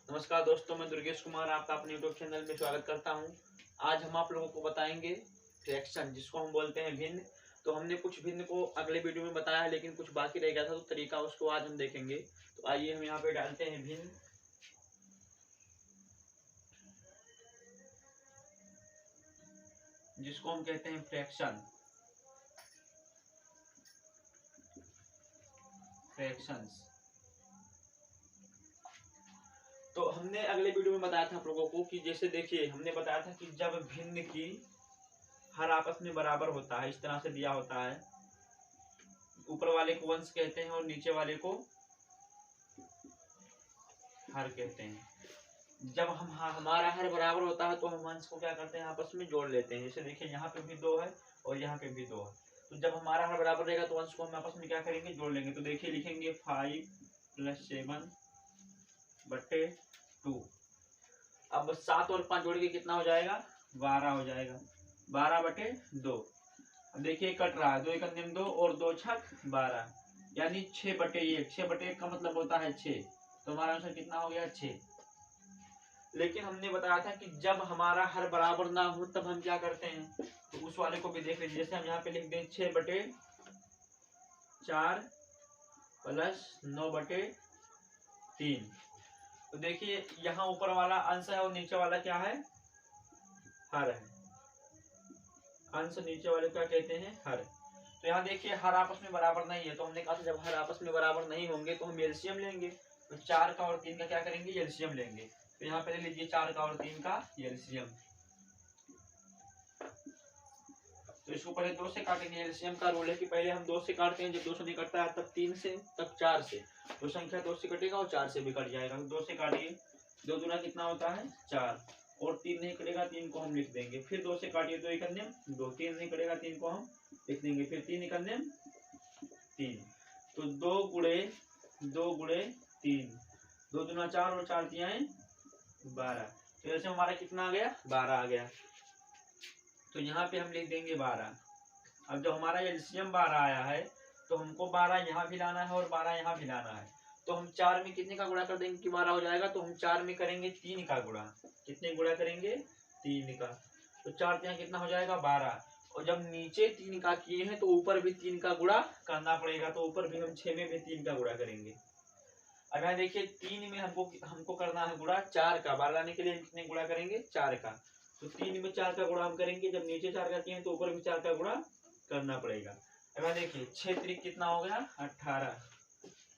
नमस्कार दोस्तों, मैं दुर्गेश कुमार आपका अपने यूट्यूब चैनल में स्वागत करता हूं। आज हम आप लोगों को बताएंगे फ्रैक्शन, जिसको हम बोलते हैं भिन्न। तो हमने कुछ भिन्न को अगले वीडियो में बताया है, लेकिन कुछ बाकी रह गया था, तो तरीका उसको आज हम देखेंगे। तो आइए हम यहाँ पे डालते हैं भिन्न, जिसको हम कहते हैं फ्रैक्शन, फ्रैक्शंस। तो हमने अगले वीडियो में बताया था आप लोगों को कि जैसे देखिए, हमने बताया था कि जब भिन्न की हर आपस में बराबर होता है, इस तरह से दिया होता है, ऊपर वाले को वंश कहते हैं और नीचे वाले को हर कहते हैं। जब हमारा हर बराबर होता है तो हम वंश को क्या करते हैं, आपस में जोड़ लेते हैं। जैसे देखिए, यहाँ पे भी 2 है और यहाँ पे भी 2 है। तो जब हमारा हर बराबर रहेगा तो वंश को हम आपस में क्या करेंगे, जोड़ लेंगे। तो देखिए, लिखेंगे 5 + 7 बटे 2। अब 7 और 5 जोड़ के कितना हो जाएगा, 12 हो जाएगा। 12 बटे 2। अब देखिए कट रहा है, 2 × 2 और 2 × 12, यानी 6 बटे 1। 6 बटे 1 का मतलब होता है 6। तो हमारा आंसर कितना हो गया, 6। लेकिन हमने बताया था कि जब हमारा हर बराबर ना हो तब हम क्या करते हैं, तो उस वाले को भी देख लीजिए। जैसे हम यहाँ पे लिख दें 6 बटे 4 प्लस 9 बटे 3। तो देखिए, यहाँ ऊपर वाला अंश है और नीचे वाला क्या है, हर है। अंश नीचे वाले क्या कहते हैं, हर। तो यहाँ देखिए, हर आपस में बराबर नहीं है, तो हमने कहा था जब हर आपस में बराबर नहीं होंगे तो हम एलसीएम लेंगे। तो 4 का और 3 का क्या करेंगे, एलसीएम लेंगे। तो यहाँ पे ले लीजिए 4 का और 3 का एलसीएम। तो इसको पहले 2 से काटेंगे। एलसीएम का रूल है कि पहले हम 2 से काटते हैं, जब 2 से नहीं कटता है तब 3 से, तब 4 से। तो संख्या 2 से कटेगा और 4 से भी कट जाएगा। तो 2 से काटिए, 2 दूना कितना होता है, 4। और 3 नहीं कटेगा, 3 को हम लिख देंगे। फिर 2 से काटिए, 2 × 2, 3 नहीं कटेगा, 3 को हम लिख देंगे। फिर 3 × 3। तो 2 × 3, 2 दूना 4 और 4 तियाएं 12। तो ऐसे हमारा कितना आ गया, 12 आ गया। तो यहाँ पे हम लिख देंगे 12। अब जब हमारा एलसीएम 12 आया है तो हमको 12 यहाँ भी लाना है और 12 यहाँ भी लाना है। तो हम 4 में कितने का गुणा कर देंगे कि 12 हो जाएगा, तो हम 4 में करेंगे 3 का गुणा। कितने गुणा करेंगे, 3 का। तो 4 यहाँ कितना हो जाएगा, 12। और जब नीचे 3 का किए हैं तो ऊपर भी 3 का गुणा करना पड़ेगा। तो ऊपर भी हम 6 में भी 3 का गुणा करेंगे। अब यहाँ देखिए, 3 में हमको करना है गुणा 4 का। 12 लाने के लिए हम कितने गुणा करेंगे, 4 का। तो 3 में 4 का गुणा हम करेंगे। जब नीचे 4 का किए हैं तो ऊपर भी 4 का गुणा करना पड़ेगा। अब यहाँ देखिए, 6 त्रिक कितना हो गया, 18।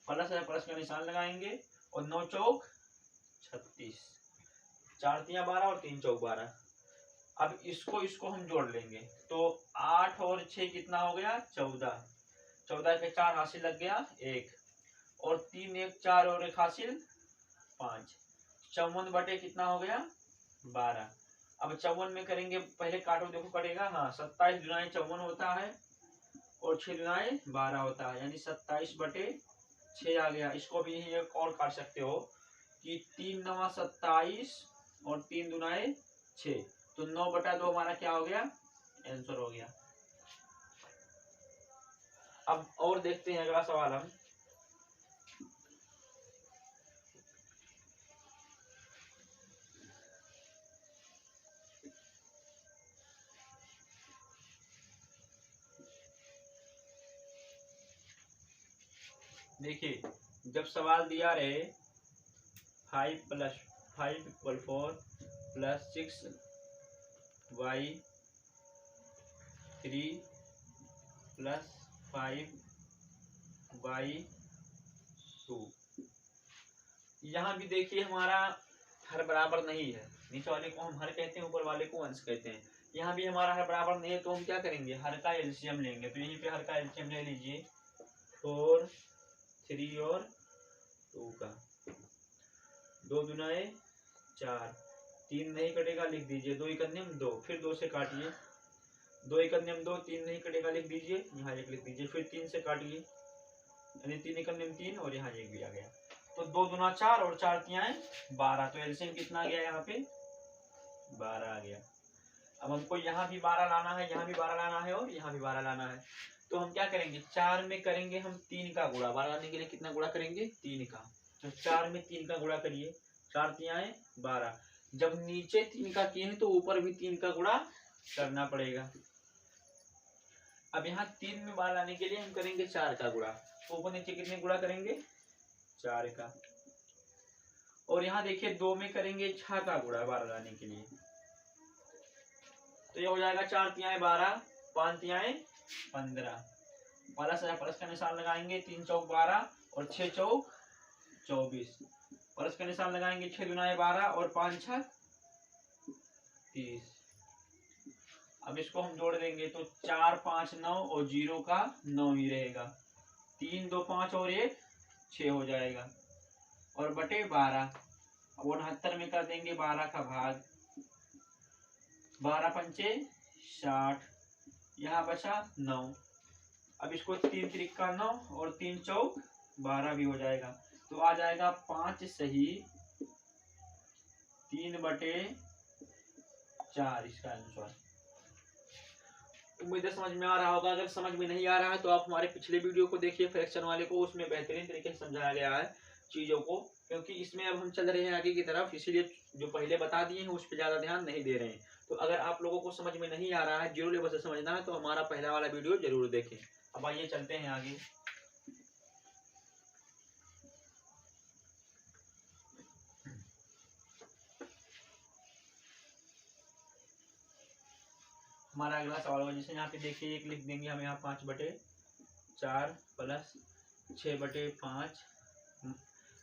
प्लस है, प्लस का निशान लगाएंगे। और 9 चौक 36, 4 तियां 12 और 3 चौक 12। अब इसको हम जोड़ लेंगे। तो 8 और 6 कितना हो गया, 14। 14 के 4 हासिल लग गया 1। और 3 1 4 और 1 हासिल 5। 54 बटे कितना हो गया, 12। अब 54 में करेंगे, पहले काटो, देखो कटेगा। हाँ, 27 दुनाए 54 होता है और 6 दुनाए 12 होता है, यानी 27 बटे 6 आ गया। इसको भी एक और काट सकते हो कि 3 9 27 और 3 दुनाए 6। तो 9 बटा 2 हमारा क्या हो गया, आंसर हो गया। अब और देखते हैं अगला सवाल हम। देखिए, जब सवाल दिया रहे 5 + 5 = 4 + 6y 3 + 5y 2। यहाँ भी देखिए, हमारा हर बराबर नहीं है। नीचे वाले को हम हर कहते हैं, ऊपर वाले को अंश कहते हैं। यहाँ भी हमारा हर बराबर नहीं है, तो हम क्या करेंगे, हर का एलसीएम लेंगे। तो यहीं पे हर का एलसीएम ले लीजिए, 4 3 और 2 का। 2 दुनाए 4, 3 नहीं कटेगा, लिख दीजिए। 2 × 2, फिर 2 से काटिए। 2 × 2, 3 नहीं कटेगा, लिख दीजिए। यहाँ 1 लिख दीजिए। फिर 3 से काटिए, यानी 3 × 3 और यहाँ 1 भी आ गया। तो 2 दूना 4 और 4 तियाएं 12। तो एलसीएम कितना आ गया, यहाँ पे 12 आ गया। अब हमको यहाँ भी 12 लाना है, यहाँ भी 12 लाना है और यहाँ भी 12 लाना है। तो हम क्या करेंगे, 4 में करेंगे हम 3 का गुणा। 12 लाने के लिए कितना गुणा करेंगे, 3 का। तो 4 में 3 का गुणा करिए। 4 तिहाई 12। जब नीचे 3 का किए हैं तो ऊपर भी 3 का गुणा करना पड़ेगा। अब यहाँ 3 में 12 लाने के लिए हम करेंगे 4 का गुणा, तो ऊपर नीचे कितने गुणा करेंगे 4 का। और यहाँ देखिए 2 में करेंगे 6 का गुणा 12 लाने के लिए, तो ये हो जाएगा 4 तिहाई 12, 5 तिहाई 15। प्लस है, प्लस का निशान लगाएंगे, 3 चौक 12 और 6 चौक 24। प्लस का निशान लगाएंगे, 6 दुनाए 12 और 5 छक 30। अब इसको हम जोड़ देंगे तो 4 5 9 और 0 का 9 ही रहेगा। 3 2 5 और 1 6 हो जाएगा और बटे 12। अब 69 में कर देंगे 12 का भाग, 12 पंचे 60, यहाँ बचा 9। अब इसको 3 त्रिक का 9 और 3 चौक 12 भी हो जाएगा, तो आ जाएगा 5 सही 3 बटे 4 इसका आंसर। उम्मीद है समझ में आ रहा होगा। अगर समझ में नहीं आ रहा है तो आप हमारे पिछले वीडियो को देखिए फ्रैक्शन वाले को, उसमें बेहतरीन तरीके से समझाया गया है चीजों को, क्योंकि इसमें अब हम चल रहे हैं आगे की तरफ, इसीलिए जो पहले बता दिए हैं उस पर ज्यादा ध्यान नहीं दे रहे हैं। तो अगर आप लोगों को समझ में नहीं आ रहा है, जीरो लेवल से समझना है, तो हमारा पहला वाला वीडियो जरूर देखें। अब आइए चलते हैं आगे। हमारा अगला सवाल होगा, जैसे यहाँ पे देखिए 1 लिख देंगे हम, यहाँ 5 बटे 4 प्लस 6 बटे 5,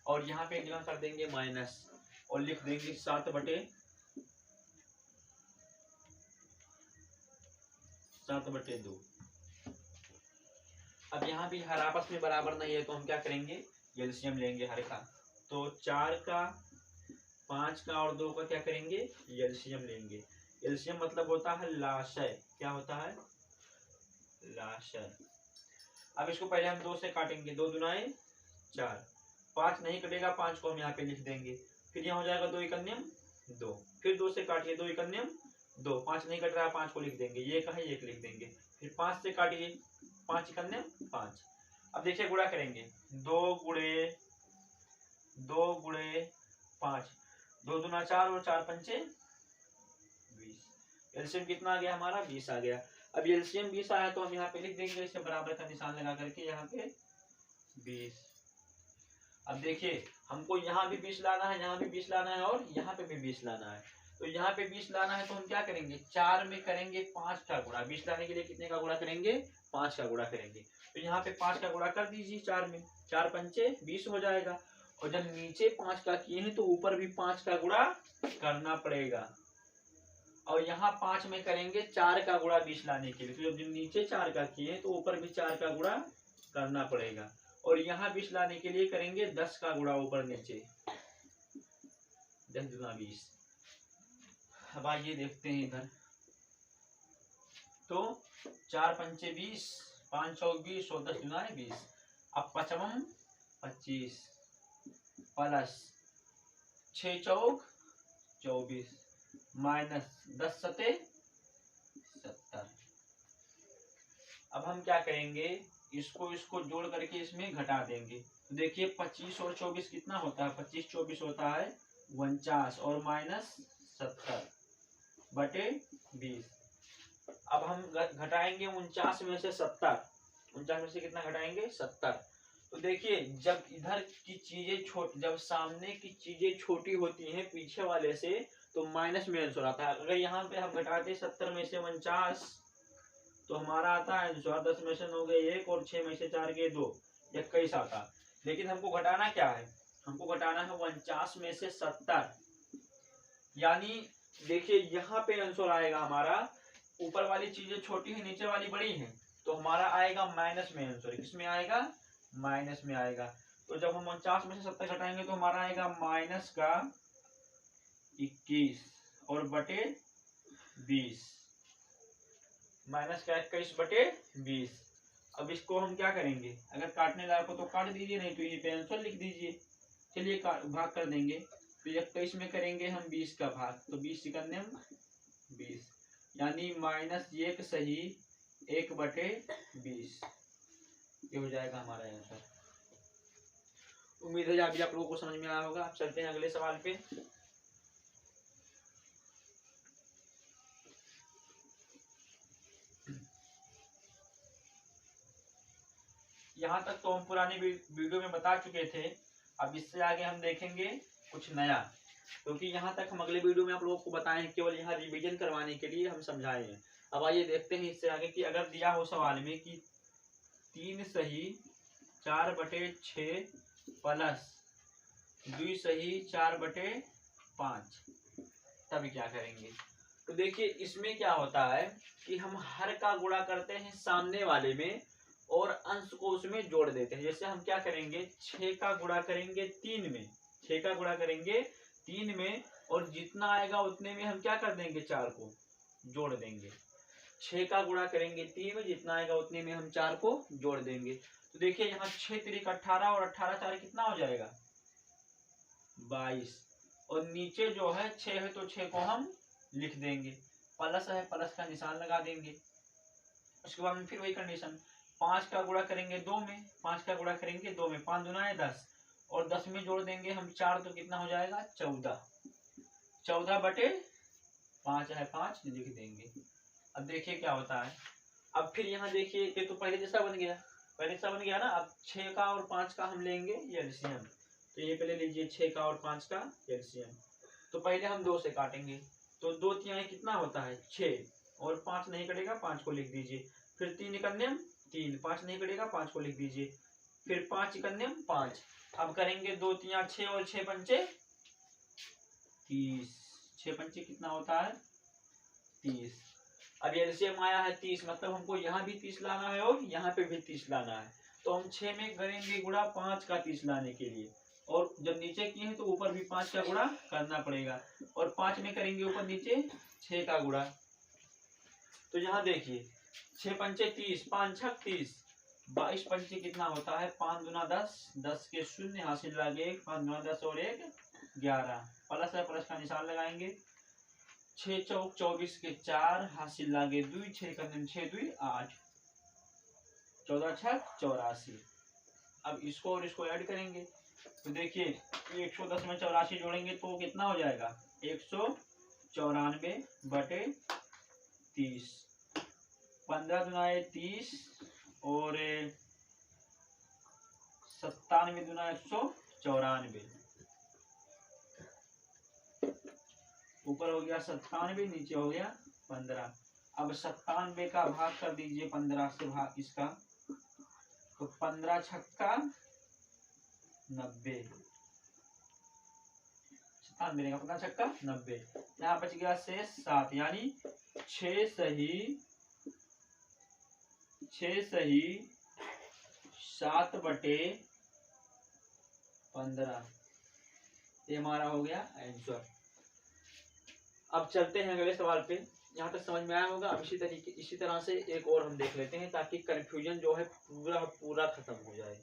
और यहाँ पे एकदम कर देंगे माइनस और लिख देंगे 7 बटे 2। अब यहाँ भी हर आपस में बराबर नहीं है, तो हम क्या करेंगे एलसीएम लेंगे हर का। तो 4 का 5 का और 2 का क्या करेंगे एलसीएम लेंगे। एलसीएम मतलब होता है लाशय। क्या होता है लाशय। अब इसको पहले हम 2 से काटेंगे, 2 दुनाए 4, 5 नहीं कटेगा, 5 को हम यहाँ पे लिख देंगे, फिर यहाँ हो जाएगा 2 एकन्यम 2, फिर 2 से काटिए 2 एकन्यम 2, 5 नहीं कट रहा है, 5 को लिख देंगे, ये कहे 1 लिख देंगे, फिर 5 से काटिए 5 एकन्यम 5। अब देखिए गुणा करेंगे, 2 गुणे 5, 2 दूना 4 और 4 पंचे 20। एलसीएम कितना आ गया हमारा 20 आ गया। अब एलसीएम 20 आया तो हम यहाँ पे लिख देंगे इसे बराबर का निशान लगा करके यहाँ पे 20। अब देखिए हमको यहाँ भी 20 लाना है, यहाँ भी 20 लाना है और यहाँ पे भी 20 लाना है। तो यहाँ पे 20 लाना है तो हम क्या करेंगे 4 में करेंगे 5 का गुणा। 20 लाने के लिए कितने का गुणा करेंगे 5 का गुणा करेंगे। तो यहाँ पे 5 का गुणा कर दीजिए 4 में, 4 पंचे 20 हो जाएगा। और जब नीचे 5 का किए हैं तो ऊपर भी 5 का गुणा करना पड़ेगा। और यहाँ 5 में करेंगे 4 का गुणा 20 लाने के लिए, तो जब नीचे 4 का किए हैं तो ऊपर भी 4 का गुणा करना पड़ेगा। और यहाँ 20 लाने के लिए करेंगे 10 का गुणा ऊपर नीचे, 10 दूना 20। अब आइए देखते हैं इधर, तो 4 पंचे 20, 5 चौक 20 और 10 दूना 20। अब 55 25 प्लस 6 चौक 24 माइनस 10 सते 70। अब हम क्या करेंगे इसको जोड़ करके इसमें घटा देंगे। तो देखिए 25 और 24 कितना होता है, 25 24 होता है 49 और माइनस 70 बटे 20। अब हम घटाएंगे 49 में से 70, 49 में से कितना घटाएंगे 70। तो देखिए जब इधर की चीजें जब सामने की चीजें छोटी होती हैं पीछे वाले से तो माइनस में आंसर आता है। अगर यहाँ पे हम घटाते 70 में से 49 तो हमारा आता है आंसर 10 में से 9 गए 1 और 6 में से 4 गए 2, 21 आता। लेकिन हमको घटाना क्या है, हमको घटाना है 49 में से 70। यानी देखिए यहाँ पे आंसर आएगा हमारा, ऊपर वाली चीजें छोटी है नीचे वाली बड़ी है, तो हमारा आएगा माइनस में आंसर। किसमें आएगा माइनस में आएगा। तो जब हम 49 में से 70 घटाएंगे तो हमारा आएगा माइनस का 21 और बटे 20, माइनस का 21 बटे 20। अब इसको हम क्या करेंगे, अगर काटने लायक हो तो काट दीजिए, नहीं तो ये पे आंसर लिख दीजिए। चलिए भाग कर देंगे, तो 21 में करेंगे हम 20 का भाग, तो 20 सेकंड 20, यानी माइनस 1 सही 1 बटे 20, ये हो जाएगा हमारा आंसर। उम्मीद है अभी आप लोगों को समझ में आया होगा। अब चलते हैं अगले सवाल पे। यहाँ तक तो हम पुराने वीडियो में बता चुके थे। अब इससे आगे हम देखेंगे कुछ नया, क्योंकि यहाँ तक हम अगले वीडियो में आप लोगों को बताए हैं, केवल यहाँ रिवीजन करवाने के लिए हम समझाए हैं। अब आइए देखते हैं इससे आगे कि अगर दिया हो सवाल में कि 3 सही 4/6 प्लस 2 सही 4/5, तभी क्या करेंगे। तो देखिए इसमें क्या होता है कि हम हर का गुणा करते हैं सामने वाले में और अंश को उसमें जोड़ देते हैं। जैसे हम क्या करेंगे, 6 का गुणा करेंगे 3 में, 6 का गुणा करेंगे 3 में, और जितना आएगा उतने में हम क्या कर देंगे, 4 को जोड़ देंगे। 6 का गुणा करेंगे 3 में, जितना आएगा उतने में हम 4 को जोड़ देंगे। तो देखिए यहाँ 6 3 18 और 18 4 कितना हो जाएगा, 22। और नीचे जो है 6 है तो 6 को हम लिख देंगे, प्लस है प्लस का निशान लगा देंगे। उसके बाद में फिर वही कंडीशन, 5 का गुणा करेंगे 2 में, 5 का गुणा करेंगे 2 में, 5 दूना है 10, और 10 में जोड़ देंगे हम 4, तो कितना हो जाएगा 14। 14/5 है 5 लिख देंगे। अब देखिए क्या होता है। अब फिर यहाँ देखिए ये तो पहले जैसा बन गया, पहले जैसा बन गया ना। अब 6 का और 5 का हम लेंगे एलसीएम। तो ये पहले लीजिए 6 का और 5 का एलसीएम। तो पहले हम 2 से काटेंगे, तो 2 तिहाई कितना होता है 6, और 5 नहीं कटेगा 5 को लिख दीजिए। फिर 3 इकन्यम 3, 5 नहीं कटेगा 5 को लिख दीजिए। फिर 5 इकन्यम 5। अब करेंगे 2 तिया 6 और 6 पंचे 30, 6 पंचे कितना होता है 30। अब एलसीएम आया है 30, मतलब हमको यहाँ भी 30 लाना है और यहाँ पे भी 30 लाना है। तो हम 6 में करेंगे गुणा 5 का 30 लाने के लिए, और जब नीचे किए हैं तो ऊपर भी 5 का गुणा करना पड़ेगा, और 5 में करेंगे ऊपर नीचे 6 का गुणा। तो यहाँ देखिए 6 पंचे 30, 5 छक 30, 22 पंचे कितना होता है 5 दूना 10, 10 के शून्य हासिल लागे 5 दूना 10 और 1 11, प्लस है प्लस का निशान लगाएंगे। 6 चौक 24 के 4 हासिल लागे 2, 6 का 6 2 8, 14 छक 84। अब इसको और इसको ऐड करेंगे, तो देखिए 110 में 84 जोड़ेंगे तो कितना हो जाएगा 194/30, 15 दुनाए 30 और 97 दुना 194। ऊपर हो गया 97, नीचे हो गया 15। अब 97 का भाग कर दीजिए 15 से, भाग इसका, तो 15 छक्का 90, 97 मिलेगा 15 छक्का 90। यहाँ बच गया शेष 7, यानी 6 सही 7/15, ये हमारा हो गया आंसर। अब चलते हैं अगले सवाल पे। यहाँ तक समझ में आया होगा। अब इसी तरह से एक और हम देख लेते हैं, ताकि कंफ्यूजन जो है पूरा खत्म हो जाए।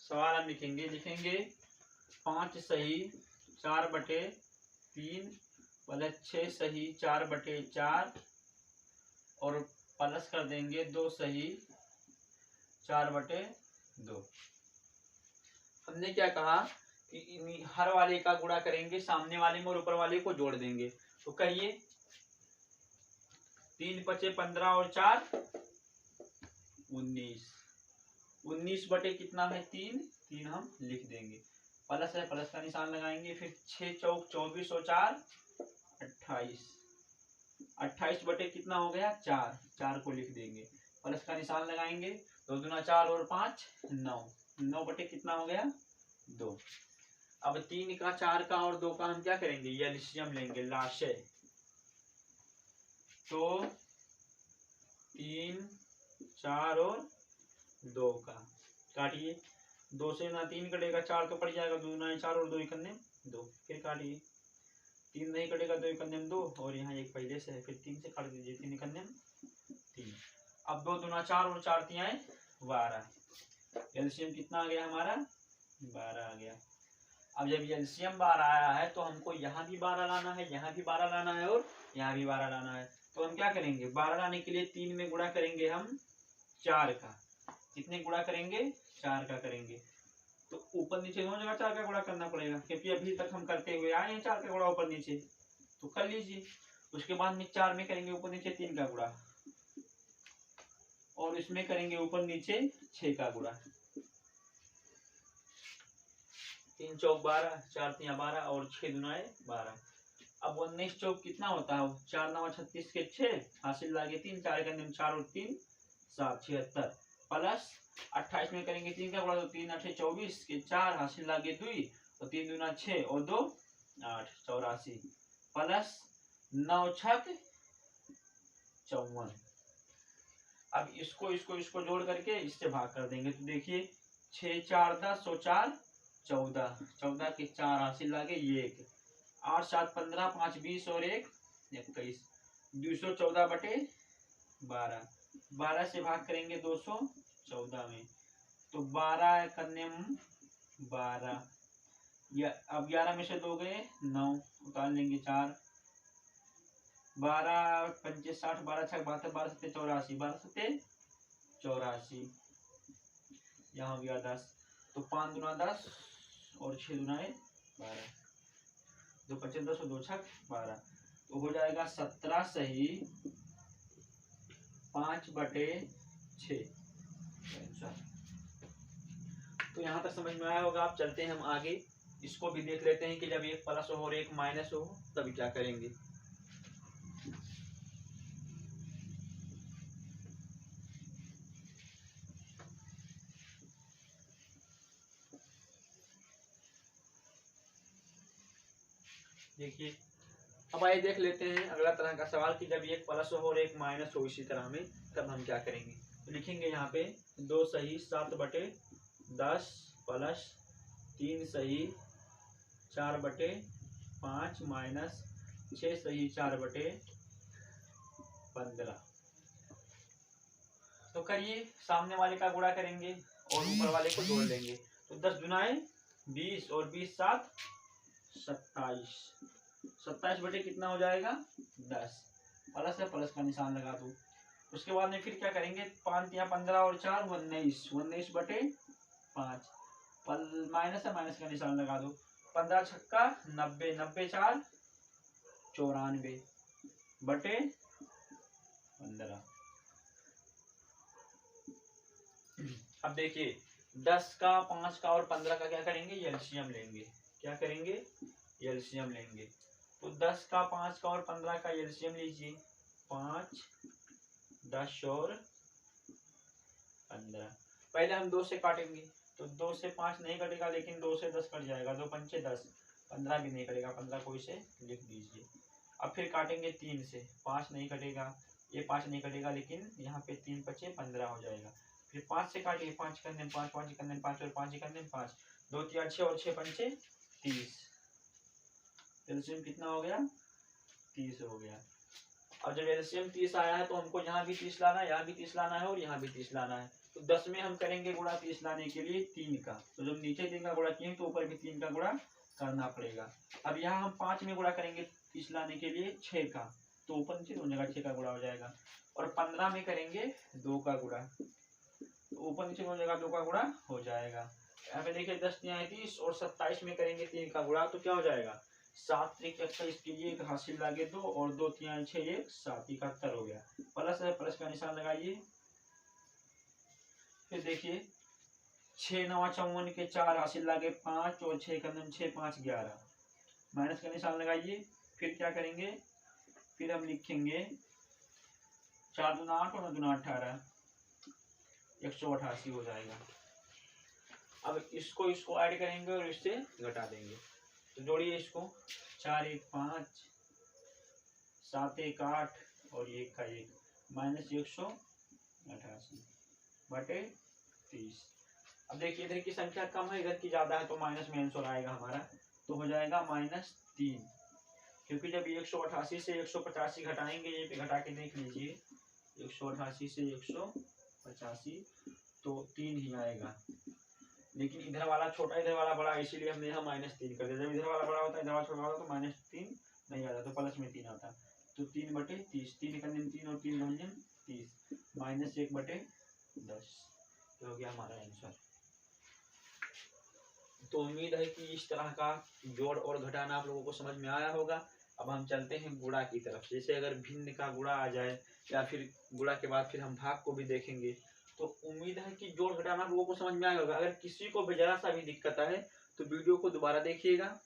सवाल हम लिखेंगे 5 सही 4/3 प्लस 6 सही 4/4, और प्लस कर देंगे 2 सही 4/2। हमने क्या कहा कि हर वाले का गुणा करेंगे सामने वाले में और ऊपर वाले को जोड़ देंगे। तो करिए 3 पचे 15 और 4 19, 19 बटे कितना है 3 हम लिख देंगे, प्लस है प्लस का निशान लगाएंगे। फिर 6 चौक 24 और 4 28, 28 बटे कितना हो गया 4 को लिख देंगे, प्लस का निशान लगाएंगे। 2 दूना 4 और 5 9, 9 बटे कितना हो गया 2। अब 3 का 4 का और 2 का हम क्या करेंगे, एलसीएम लेंगे, लाशय। तो 3 4 और 2 का काटिए, 2 से ना 3 कटेगा 4 तो पड़ जाएगा, 2 ना 4 और 2 इकन्ने 2। फिर काटिए, 3 नहीं कटेगा 2 इकन्ने 2, और यहाँ एक पहले से है, फिर 3 से काट दीजिए, 3 इकन्ने 3। अब 2 दूना 4 और 4 तिहाई 12, एलसीएम कितना आ गया हमारा 12 आ गया। अब जब एलसीएम 12 आया है तो हमको यहाँ भी 12 लाना है, यहाँ भी 12 लाना है और यहाँ भी 12 लाना है। तो हम क्या करेंगे, 12 लाने के लिए 3 में गुणा करेंगे हम 4 का। कितने गुणा करेंगे, 4 का करेंगे। तो ऊपर नीचे दोनों जगह 4 का गुणा करना पड़ेगा, क्योंकि अभी तक हम करते हुए आए हैं 4 का गुणा ऊपर नीचे, तो कर लीजिए। उसके बाद में 4 में करेंगे ऊपर नीचे 3 का गुणा, और इसमें करेंगे ऊपर नीचे 6 का गुणा। 3 चौक 12, 4 तिया 12 और 6 दुनाए 12। अब 19 चौक कितना होता है, 4 9 36 के 6 हासिल लागे 3, 4 के अंदर 4 और 3 7 76 प्लस 28 में करेंगे 3 का गुणा, तो 3 8 24 के 4 हासिल लागे 2 और 3 दूना 6 और 2 8 84 प्लस 9 छक 54। अब इसको जोड़ करके इससे भाग कर देंगे, तो देखिए 6 4 10 और 4 14, 14 के 4 हासिल लागे 1, 8 7 15 5 20 और 1 21, 214 बटे 12। 12 से भाग करेंगे 214 में, तो 12 करने 12, या अब 11 में से 2 गए 9, उतार लेंगे 4, 12 25 60 12 6 72 12 7 84, 12 7 84, यहाँ हो गया 10, तो 5 दूना 10 और 6 दुनाए 12, 2 25 10 और 2 छक 12, तो हो जाएगा 17 सही 5 बटे 6। तो यहाँ तक समझ में आया होगा। आप चलते हैं हम आगे, इसको भी देख लेते हैं कि जब एक प्लस हो और एक माइनस हो तब क्या करेंगे। देखिए अब आइए देख लेते हैं अगला तरह का सवाल कि जब एक प्लस हो और एक माइनस हो इसी तरह में, तब हम क्या करेंगे। तो लिखेंगे यहाँ पे 2 सही 7 बटे 10 प्लस 3 सही 4 बटे 5 माइनस 6 सही 4 बटे 15। तो करिए, सामने वाले का गुणा करेंगे और ऊपर वाले को जोड़ लेंगे, तो 10 दुनाए 20 और 20 7 27, 27 बटे कितना हो जाएगा 10, प्लस है प्लस का निशान लगा दो। उसके बाद में फिर क्या करेंगे, 5 या 15 और 4 19, 19 बटे 5, माइनस है माइनस का निशान लगा दो, 15 छक्का 90, 90 4 94 बटे 15। अब देखिए 10 का 5 का और 15 का क्या करेंगे, एलसीएम लेंगे। क्या करेंगे, एलसीएम लेंगे। तो 10 का 5 का और 15 का एलसीएम लीजिए, 5 10 और 15। पहले हम 2 से काटेंगे, तो 2 से 5 नहीं कटेगा, लेकिन 2 से 10 कट जाएगा, 2 पंचे 10, 15 भी नहीं कटेगा, 15 को इसे लिख दीजिए। अब फिर काटेंगे 3 से, 5 नहीं कटेगा, ये 5 नहीं कटेगा, लेकिन यहाँ पे 3 बचे 15 हो जाएगा। फिर 5 से काटिए, 5 करने 5, 5 करने 5 और 5 करने 5, 2 3 6 और 6 पंचे 30। एलसीएम कितना हो गया, 30 हो गया। अब जब एलसीएम 30 आया है तो हमको यहाँ भी 30 लाना है, यहाँ भी 30 लाना है और यहाँ भी 30 लाना है। तो 10 में हम करेंगे गुणा 30 लाने के लिए 3 का, तो जब नीचे 3 का गुणा किए तो ऊपर भी 3 का गुणा करना पड़ेगा। अब यहाँ हम 5 में गुणा करेंगे 30 लाने के लिए 6 का, तो ऊपर नीचे दोनों जगह 6 का गुणा हो जाएगा। और 15 में करेंगे 2 का गुणा, तो ऊपर नीचे दोनों जगह 2 का गुणा हो जाएगा। यहाँ पे देखिए 10 30 और 27 में करेंगे 3 का गुणा, तो क्या हो जाएगा 7 3 21 के लिए हासिल लागे 2 और 2 3 6 1 7 71 हो गया। प्लस है प्लस का निशान लगाइए। फिर देखिए 6 9 54 के 4 हासिल लागे 5 और 6 का 6 5 11, माइनस का निशान लगाइए। फिर क्या करेंगे, फिर हम लिखेंगे 4 दूना 8 और 9 दूना 18, 188 हो जाएगा। अब इसको ऐड करेंगे और इससे घटा देंगे, तो जोड़िए इसको, 4 1 5 7 1 8 और 1 का 1, माइनस 188 बटे 30। अब देखिए इधर की संख्या कम है, इधर की ज्यादा है, तो माइनस में आंसर आएगा हमारा, तो हो जाएगा -3। क्योंकि जब 188 से 185 घटाएंगे, ये पे घटा के देख लीजिए, 188 से 185 तो 3 ही आएगा, लेकिन इधर वाला छोटा इधर वाला बड़ा, इसीलिए हमने यहाँ -3 कर दिया। जब इधर वाला बड़ा होता है इधर वाला छोटा होता है तो -3 नहीं आता, तो प्लस में 3 आता। तो 3/30, 3 एकम 3 और 3 गुणन 30, -1/10 हो गया हमारा आंसर। तो उम्मीद है कि इस तरह का जोड़ और घटाना आप लोगों को समझ में आया होगा। अब हम चलते हैं गुणा की तरफ। जैसे अगर भिन्न का गुणा आ जाए या फिर गुणा के बाद फिर हम भाग को भी देखेंगे, तो उम्मीद है कि जोड़ घटाना आप लोगों को समझ में आया होगा। अगर किसी को जरा सा भी दिक्कत है तो वीडियो को दोबारा देखिएगा,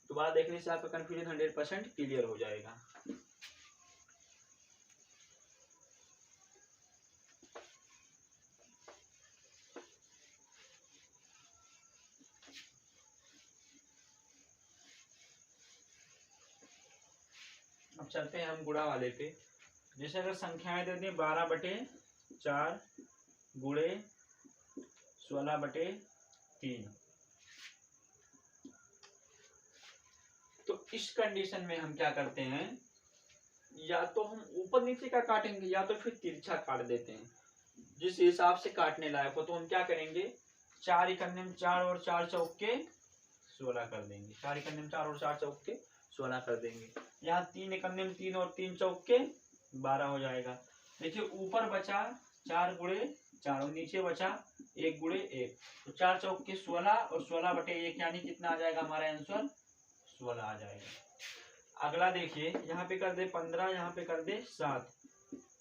दोबारा देखने से आपका कंफ्यूजन 100% क्लियर हो जाएगा। अब चलते हैं हम गुणा वाले पे। जैसे अगर संख्याएं दे दें 12/4 गुणे 16/3, तो इस कंडीशन में हम क्या करते हैं, या तो हम ऊपर नीचे का काटेंगे या तो फिर तिरछा काट देते हैं। जिस हिसाब से काटने लायक हो तो हम क्या करेंगे, 4 एकम 4 और 4 चौके 16 कर देंगे। 4 एकम 4 और 4 चौके 16 कर देंगे। यहाँ 3 एकम 3 और 3 चौके 12 हो जाएगा। देखिए ऊपर बचा 4 गुणे 4 और नीचे बचा 1 गुणे 1, तो 4 चौके 16 और 16/1 यानी कितना आ जाएगा हमारा आंसर, 16 आ जाएगा। अगला देखिए, यहाँ पे कर दे 15, यहाँ पे कर दे 7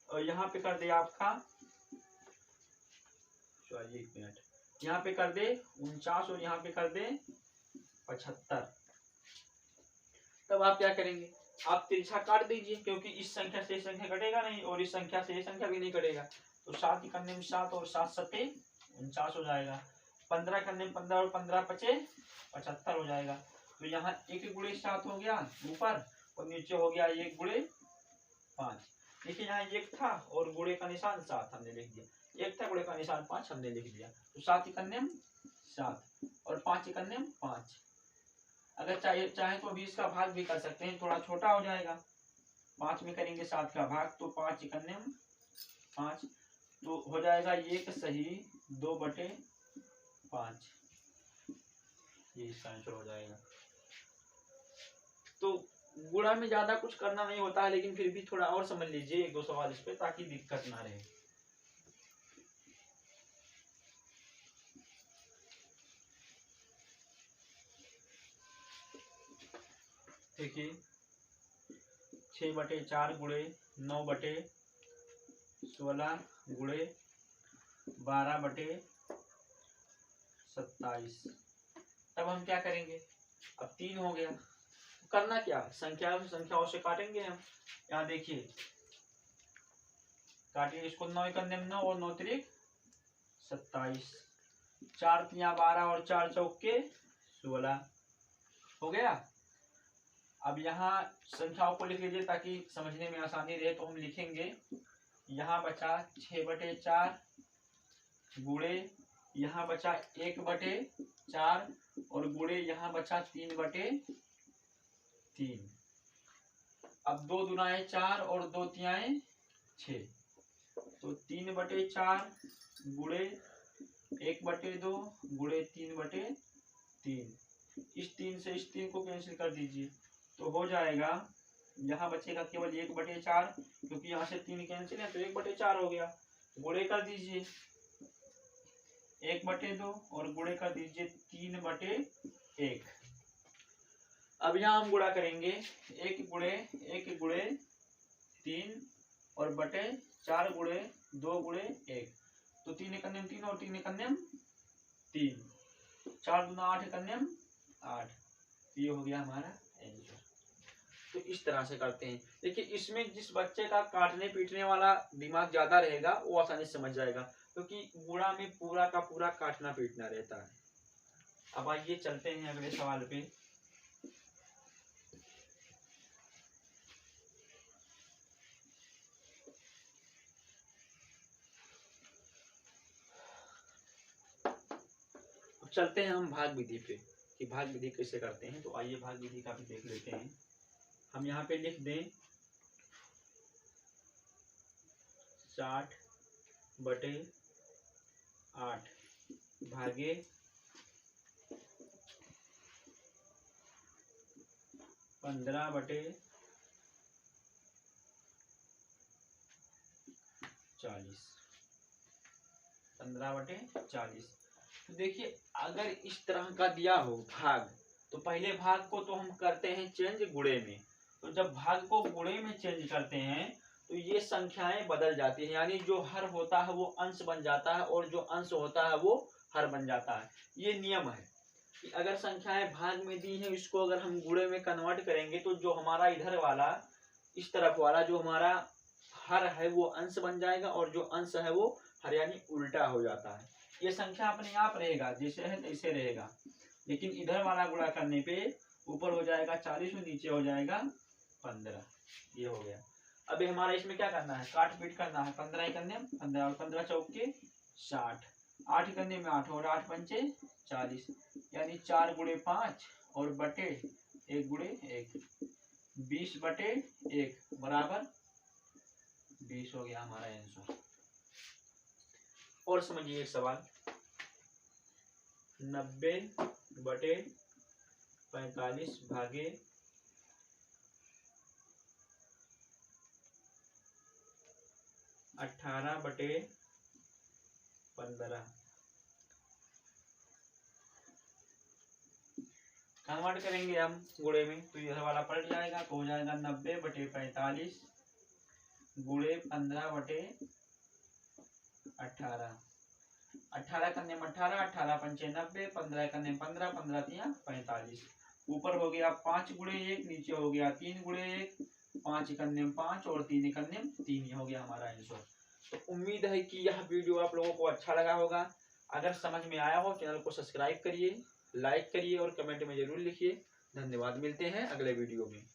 और यहाँ पे कर दे आपका 1 मिनट, यहाँ पे कर दे 49 और यहाँ पे कर दे 75। तब आप क्या करेंगे, आप तिरछा काट दीजिए, क्योंकि इस संख्या से संख्या कटेगा नहीं और इस संख्या से ये संख्या भी नहीं कटेगा। तो 7 एकम 7 और 7 सत्ते 49 हो जाएगा। 15 एकम 15 और 15 पचे 75 हो जाएगा। तो यहाँ 1 गुणे 7 हो गया ऊपर और नीचे हो गया 1 गुणे 5। देखिए यहाँ 1 था और गुणे का निशान 7 हमने लिख दिया, 1 था गुणे का निशान 5 हमने लिख दिया। तो 7 एकम 7 और 5 एकम 5। अगर चाहे तो 20 का भाग भी कर सकते हैं, थोड़ा छोटा हो जाएगा। 5 में करेंगे 7 का भाग तो 5 एकम 5, तो हो जाएगा 1 सही 2/5, ये इसका आंसर हो जाएगा। तो गुणा में ज्यादा कुछ करना नहीं होता है, लेकिन फिर भी थोड़ा और समझ लीजिए 1-2 सवाल इस पे, ताकि दिक्कत ना रहे। देखिए 6/4 गुणे 9/16 गुणे 12/27। तब हम क्या करेंगे, अब 3 हो गया, करना क्या, संख्याओं से काटेंगे हम। यहाँ देखिए काटिए इसको, 9 एकम 9 और 9 त्रिक 27, 4 तिया 12 और 4 चौके 16 हो गया। अब यहाँ संख्याओं को लिख लीजिए ताकि समझने में आसानी रहे। तो हम लिखेंगे यहाँ बचा 6/4 गुणे, यहाँ बचा 1/4 और गुणे यहाँ बचा 3/3। अब 2 दुनाए 4 और 2 तियाए 6, तो 3/4 गुणे 1/2 गुणे 3/3। इस 3 से इस 3 को कैंसिल कर दीजिए, तो हो जाएगा यहाँ बचेगा केवल 1/4, क्योंकि यहाँ से 3 कैंसिल है तो 1/4 हो गया। गुणे कर दीजिए 1/2 और गुणे कर दीजिए 3/1। अब यहाँ हम गुणा करेंगे 1 गुणे 3 और बटे 4 गुणे 2 गुणे 1, तो 3 एकम 3 और 3 एकम 3, 4 दूना 8 एकम 8, ये हो गया हमारा आंसर। तो इस तरह से करते हैं। देखिए इसमें जिस बच्चे का काटने पीटने वाला दिमाग ज्यादा रहेगा वो आसानी से समझ जाएगा, क्योंकि गुणा में पूरा का पूरा काटना पीटना रहता है। अब आइए चलते हैं अगले सवाल पे। चलते हैं हम भाग विधि पे कि भाग विधि कैसे करते हैं। तो आइए भाग विधि का भी देख लेते हैं। हम यहाँ पे लिख दें 60/8 भागे 15/40। तो देखिए अगर इस तरह का दिया हो भाग, तो पहले भाग को तो हम करते हैं चेंज गुणे में। तो जब भाग को गुणे में चेंज करते हैं तो ये संख्याएं बदल जाती हैं, यानी जो हर होता है वो अंश बन जाता है और जो अंश होता है वो हर बन जाता है। ये नियम है कि अगर संख्याएं भाग में दी हैं, इसको अगर हम गुणे में कन्वर्ट करेंगे तो जो हमारा इधर वाला इस तरफ वाला जो हमारा हर है वो अंश बन जाएगा और जो अंश है वो हर, यानी उल्टा हो जाता है। ये संख्या अपने आप रहेगा, जैसे है तैसे रहेगा, लेकिन इधर वाला गुणा करने पे ऊपर हो जाएगा 40 और नीचे हो जाएगा 15। ये हो गया। अभी हमारा इसमें क्या करना है, काट पीट करना है। 15 एकन्ने 15 और 15 चौके 60, 8 एकन्ने में 8 और 8 पंचे 40, यानी 4 गुणे 5 और बटे 1 गुणे 1, 20/1 बराबर 20 हो गया हमारा आंसर। और समझिए एक सवाल, 90/45 भागे 18/15 कन्वर्ट करेंगे हम गुणे में, तो यह वाला पलट जाएगा, तो हो जाएगा 90/45 गुणे 15/18। 18 कन्ने में 18, 18 पंचे 90, 15 कन्ने 15, 15 तिया 45। ऊपर हो गया 5 गुणे 1, नीचे हो गया 3 गुणे 1, 5 कन्ने 5 और 3 कन्ने 3। ये हो गया हमारा आंसर। तो उम्मीद है कि यह वीडियो आप लोगों को अच्छा लगा होगा। अगर समझ में आया हो चैनल को सब्सक्राइब करिए, लाइक करिए और कमेंट में जरूर लिखिए। धन्यवाद, मिलते हैं अगले वीडियो में।